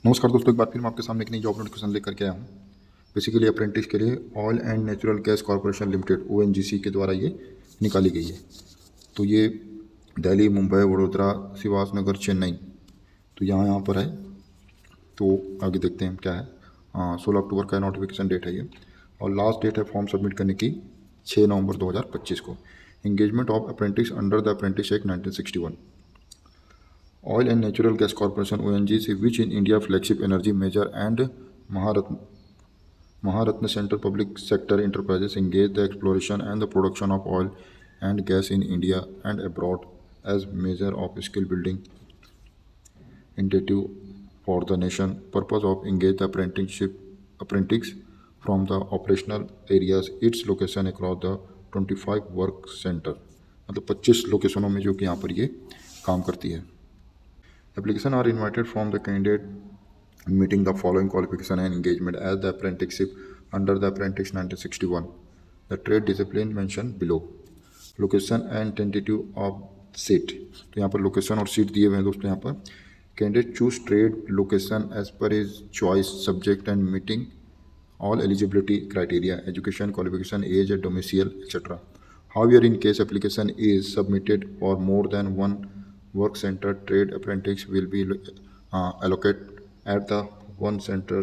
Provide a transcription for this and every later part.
नमस्कार दोस्तों, एक बार फिर मैं आपके सामने एक नई जॉब नोटिफिकेशन लेकर के आया हूँ। बेसिकली अप्रेंटिस के लिए oil and natural gas corporation limited ONGC के द्वारा ये निकाली गई है। तो ये दिल्ली, मुंबई, वडोदरा, सिवास नगर, चेन्नई, तो यहाँ पर है। तो आगे देखते हैं क्या है। 16 अक्टूबर का नोटिफिकेशन डेट है ये, और लास्ट डेट है फॉर्म सबमिट करने की 6 नवंबर 2025 को। Engagement of apprentice under the apprentice act 1961। Oil and Natural Gas Corporation ONGC, which in India flagship energy major and Maharatna Center public sector enterprises engage the exploration and the production of oil and gas in India and abroad as measure of skill building initiative for the nation. Purpose of engage the apprentice from the operational areas. Its location across the 25 work center, मतलब 25 लोकेशनों में जो कि यहाँ पर ये काम करती है। Applications are invited from the candidate meeting the following qualification and engagement as the apprenticeship under the Apprentice 1961. The trade discipline mentioned below. Location and tentative of seat. तो यहाँ पर लोकेशन और सीट दिए हुए हैं दोस्तों। यहाँ पर candidate choose trade location as per his choice subject and meeting all eligibility criteria, education qualification, age, domicile, etc. However, in case application is submitted for more than one work center, trade apprentice will be allocated at the one center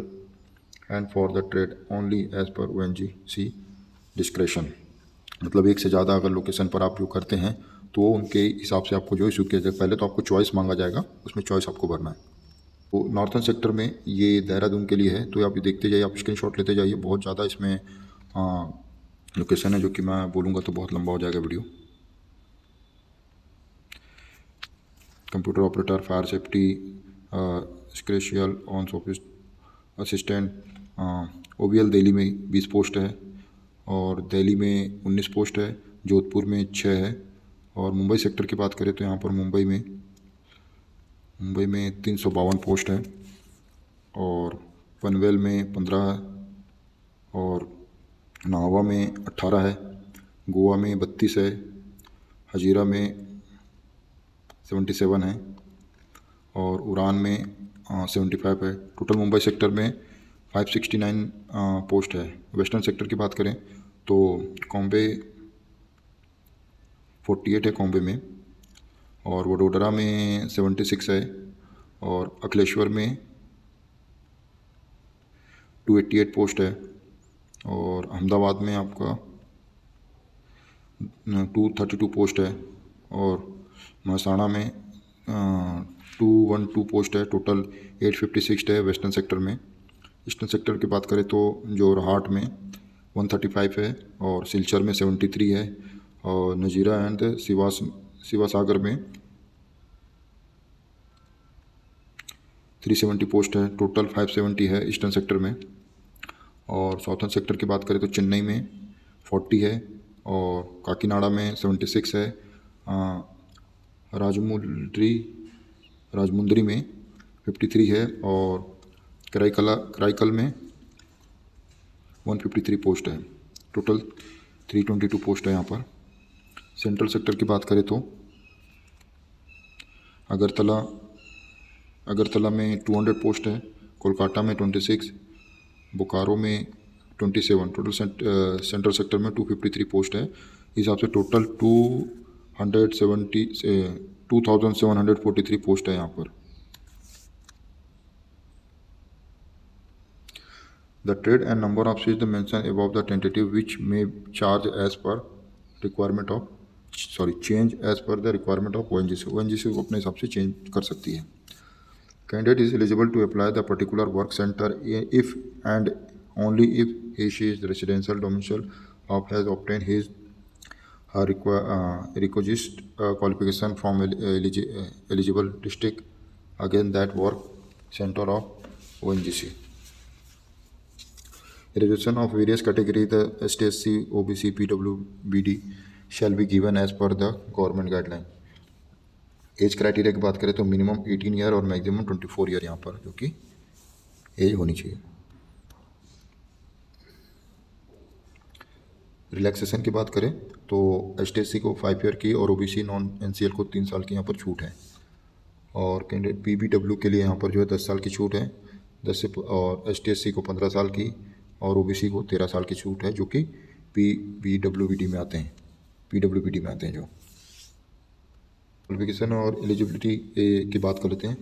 and for the trade only as per ONGC discretion. मतलब एक से ज़्यादा अगर location पर आप जो करते हैं तो उनके हिसाब से आपको जो इशू किया जाए। पहले तो आपको चॉइस मांगा जाएगा, उसमें चॉइस आपको भरना है। तो नॉर्थन सेक्टर में ये देहरादून के लिए है। तो आप ये देखते जाइए, आप स्क्रीनशॉट लेते जाइए। बहुत ज़्यादा इसमें लोकेशन है जो कि मैं बोलूँगा तो बहुत लंबा हो जाएगा video. Computer operator, fire safety, secretarial on office assistant, OVL Delhi में 20 पोस्ट है, और दिल्ली में 19 पोस्ट है, जोधपुर में 6 है। और मुंबई सेक्टर की बात करें तो यहाँ पर मुंबई में 352 पोस्ट है, और पनवेल में 15 है, और नाहवा में 18 है, गोवा में 32 है, हजीरा में 77 है, और उड़ान में 75 है। टोटल मुंबई सेक्टर में 569 पोस्ट है। वेस्टर्न सेक्टर की बात करें तो कॉम्बे 48 है कॉम्बे में, और वडोदरा में 76 है, और अखिलेश्वर में 288 पोस्ट है, और अहमदाबाद में आपका 232 पोस्ट है, और महसाणा में 212 पोस्ट है। टोटल 856 है वेस्टर्न सेक्टर में। ईस्टर्न सेक्टर की बात करें तो जोरहाट में 135 है, और सिलचर में 73 है, और नजीरा एंड सिवासागर में 370 पोस्ट है। टोटल 570 है ईस्टर्न सेक्टर में। और साउथर्न सेक्टर की बात करें तो चेन्नई में 40 है, और काकीनाडा में 76 है, राजमुंदरी में 53 है, और कराईकल में 153 पोस्ट है। टोटल 322 पोस्ट है यहाँ पर। सेंट्रल सेक्टर की बात करें तो अगरतला में 200 पोस्ट है, कोलकाता में 26, बोकारो में 27। टोटल सेंट्रल सेक्टर में 253 पोस्ट है। इस हिसाब से टोटल 2743 पोस्ट है यहाँ पर। The trade and number of seats mentioned above the tentative which may change as per the requirement of ONGC। ONGC को अपने हिसाब से चेंज कर सकती है। Candidate is eligible to apply the particular work center if and only if she is residential domicile of has obtained her requisite qualification from eligible district, again that work center of ONGC. Reservation of various categories, the ST/SC, OBC, PWBD shall be given as per the government guideline. Age criteria की बात करें तो minimum 18 year और maximum 24 year यहाँ पर जो कि as होनी चाहिए। रिलैक्सेशन की बात करें तो ST/SC को 5 ईयर की, और OBC नॉन NCL को 3 साल की यहाँ पर छूट है, और कैंडिडेट PBW के लिए यहाँ पर जो है 10 साल की छूट है, 10 से और ST/SC को 15 साल की और OBC को 13 साल की छूट है, जो कि PWBD में आते हैं, PWBD में आते हैं जो। क्वालिफिकेशन और एलिजिबिलिटी की बात कर लेते हैं।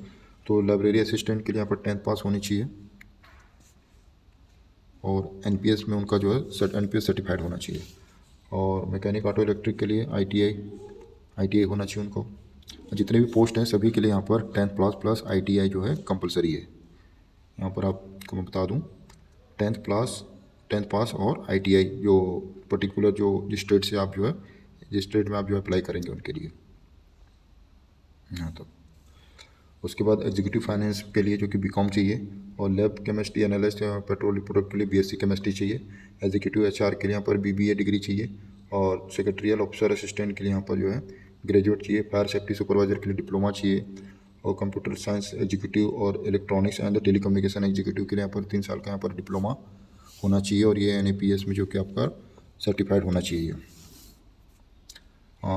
तो लाइब्रेरी असिस्टेंट के लिए यहाँ पर 10th पास होनी चाहिए और NPS में उनका जो है NPS सर्टिफाइड होना चाहिए। और मैकेनिक ऑटो इलेक्ट्रिक के लिए ITI होना चाहिए उनको। जितने भी पोस्ट हैं सभी के लिए यहाँ पर 10th क्लास प्लस ITI जो है कंपलसरी है। यहाँ पर आपको मैं बता दूँ 10th पास और ITI जो पर्टिकुलर जो जिस स्टेट से आप जो है जिस स्टेट में आप जो अप्लाई करेंगे उनके लिए। हाँ, तो उसके बाद एग्जीक्यूटिव फाइनेंस के लिए जो कि BCom चाहिए और लैब केमिस्ट्री एनालिस्ट या पेट्रोलियम प्रोडक्ट के लिए BSc केमिस्ट्री चाहिए। एग्जीक्यूटिव HR के लिए यहाँ पर BBA डिग्री चाहिए और सेक्रेटरियल ऑफिसर असिस्टेंट के लिए यहाँ पर जो है ग्रेजुएट चाहिए। फायर सेफ्टी सुपरवाइजर के लिए डिप्लोमा चाहिए और कंप्यूटर साइंस एग्जीक्यूटिव और इलेक्ट्रॉनिक्स एंड टेलीकम्युनिकेशन एग्जीक्यूटिव के लिए यहाँ पर 3 साल का यहाँ पर डिप्लोमा होना चाहिए और ये NAPS में जो कि आपका सर्टिफाइड होना चाहिए।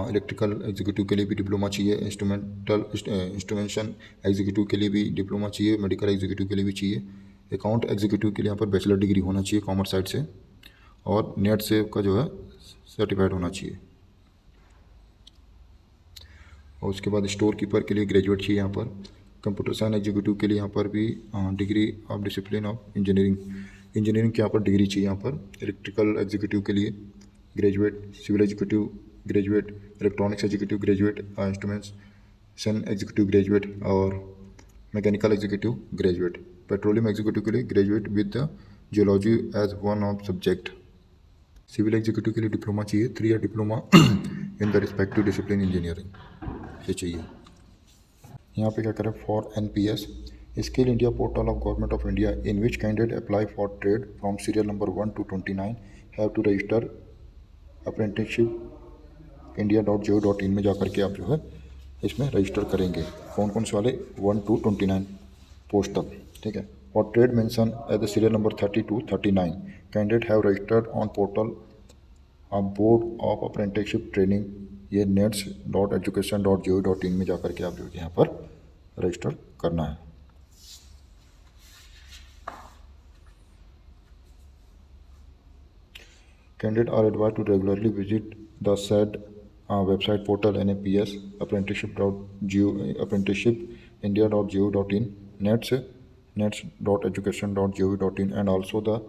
इलेक्ट्रिकल एग्जीक्यूटिव के लिए भी डिप्लोमा चाहिए। इंस्ट्रूमेंटेशन एग्जीक्यूटिव के लिए भी डिप्लोमा चाहिए। मेडिकल एग्जीक्यूटिव के लिए भी चाहिए। अकाउंट एग्जीक्यूटिव के लिए यहाँ पर बैचलर डिग्री होना चाहिए कॉमर्स साइड से और नेट से का जो है सर्टिफाइड होना चाहिए। और उसके बाद स्टोर कीपर के लिए ग्रेजुएट चाहिए यहाँ पर। कंप्यूटर साइंस एग्जीक्यूटिव के लिए यहाँ पर भी degree of discipline of engineering के यहाँ पर डिग्री चाहिए यहाँ पर। इलेक्ट्रिकल एग्जीक्यूटिव के लिए graduate, civil executive graduate, electronics executive graduate, instrumentation executive graduate और mechanical executive graduate. Petroleum executive के लिए graduate with the geology as one of subject. Civil executive के लिए डिप्लोमा चाहिए, 3 year diploma in the respective discipline engineering ये चाहिए। यहाँ पे क्या करें for NPS skill India portal of government of India in which candidate apply for trade from serial number 1 to 29 have to register apprenticeship india.gov.in में जाकर के आप जो है इसमें रजिस्टर करेंगे। कौन कौन से वाले 1 to 29 पोस्ट तक, ठीक है। और trade mention at the serial number 30 to 39 candidate have registered on portal of board of apprenticeship training ये nets.education.gov.in में जाकर के आप जो यहाँ पर रजिस्टर करना है। Candidate are advised to regularly visit the said website portal NAPS apprenticeshipindia.gov.in nets.education.gov.in and also the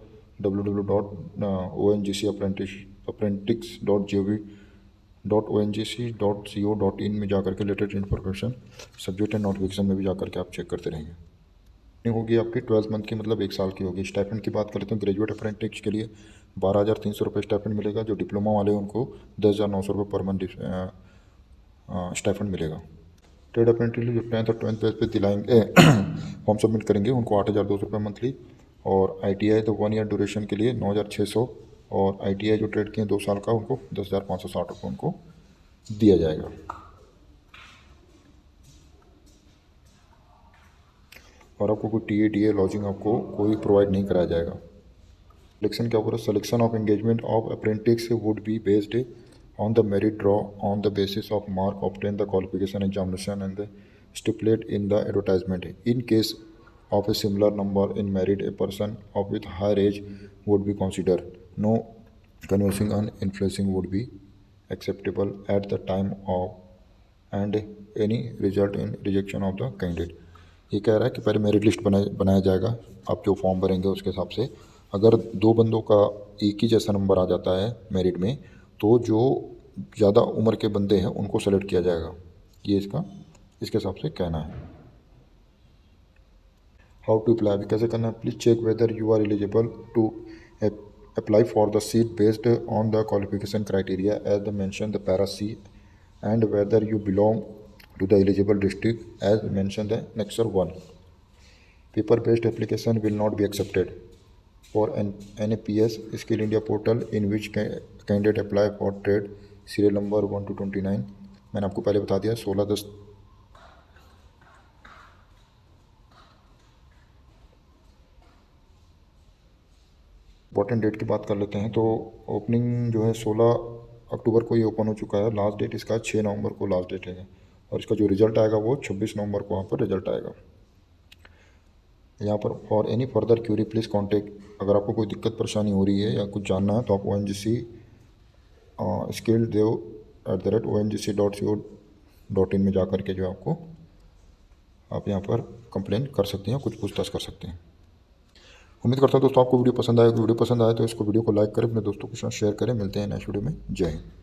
www.ongcapprentice.gov.ongc.co.in में जाकर के latest information subject and notification में भी जाकर के आप चेक करते रहेंगे। होगी आपकी 12 मंथ की मतलब 1 साल की होगी। स्टाइपेंड की बात करते हैं ग्रेजुएट अप्रेंटिस के लिए 12,300 रुपये स्टाइपेंड मिलेगा। जो डिप्लोमा वाले उनको 10,900 रुपये पर मंथ स्टाइपेंड मिलेगा। ट्रेड अप्रेंटिस जो 10th और 12th बेस पे दिलाएंगे फॉर्म सबमिट करेंगे उनको 8,200 रुपये मंथली और ITI तो 1 ईयर ड्यूरेशन के लिए 9,600 और ITI जो ट्रेड किए 2 साल का उनको 10,560 रुपये उनको दिया जाएगा। और आपको कोई TA लॉजिंग आपको कोई प्रोवाइड नहीं कराया जाएगा। सिलेक्शन क्या होगा? Selection of engagement of apprentice would be based on the merit draw on the basis of mark obtain the qualification examination and stipulate in the advertisement. In case of a similar number in merit, a person of with higher age would be considered. No convincing and influencing would be acceptable at the time of and any result in rejection of the candidate. ये कह रहा है कि पहले merit list बनाया जाएगा। आप जो फॉर्म भरेंगे उसके हिसाब से अगर 2 बंदों का एक ही जैसा नंबर आ जाता है मेरिट में तो जो ज़्यादा उम्र के बंदे हैं उनको सेलेक्ट किया जाएगा। ये इसके हिसाब से कहना है। हाउ टू अप्लाई भी कैसे करना है? Please check whether you are eligible to apply for the seat based on the qualification criteria as the mention the para C and whether you belong to the eligible district as mention the annexure 1. Paper based application will not be accepted for NAPS skill India portal in which candidate apply for trade serial number 1 to 29। मैंने आपको पहले बता दिया 16/10 important date की बात कर लेते हैं। तो ओपनिंग जो है 16 अक्टूबर को ही ओपन हो चुका है। लास्ट डेट इसका 6 नवंबर को लास्ट डेट है और इसका जो रिजल्ट आएगा वो 26 नवंबर को वहाँ पर रिजल्ट आएगा। यहाँ पर for any further query please contact. अगर आपको कोई दिक्कत परेशानी हो रही है या कुछ जानना है तो आप ONGC skilldev@ONGC.co.in में जा कर के जो आपको आप यहाँ पर कंप्लेन कर सकते हैं, कुछ पूछताछ कर सकते हैं। उम्मीद करता हूँ दोस्तों आपको वीडियो पसंद आएगा। वीडियो पसंद आए तो इसको वीडियो को लाइक करें, अपने दोस्तों के साथ शेयर करें। मिलते हैं नेक्स्ट वीडियो में। जय हिंद।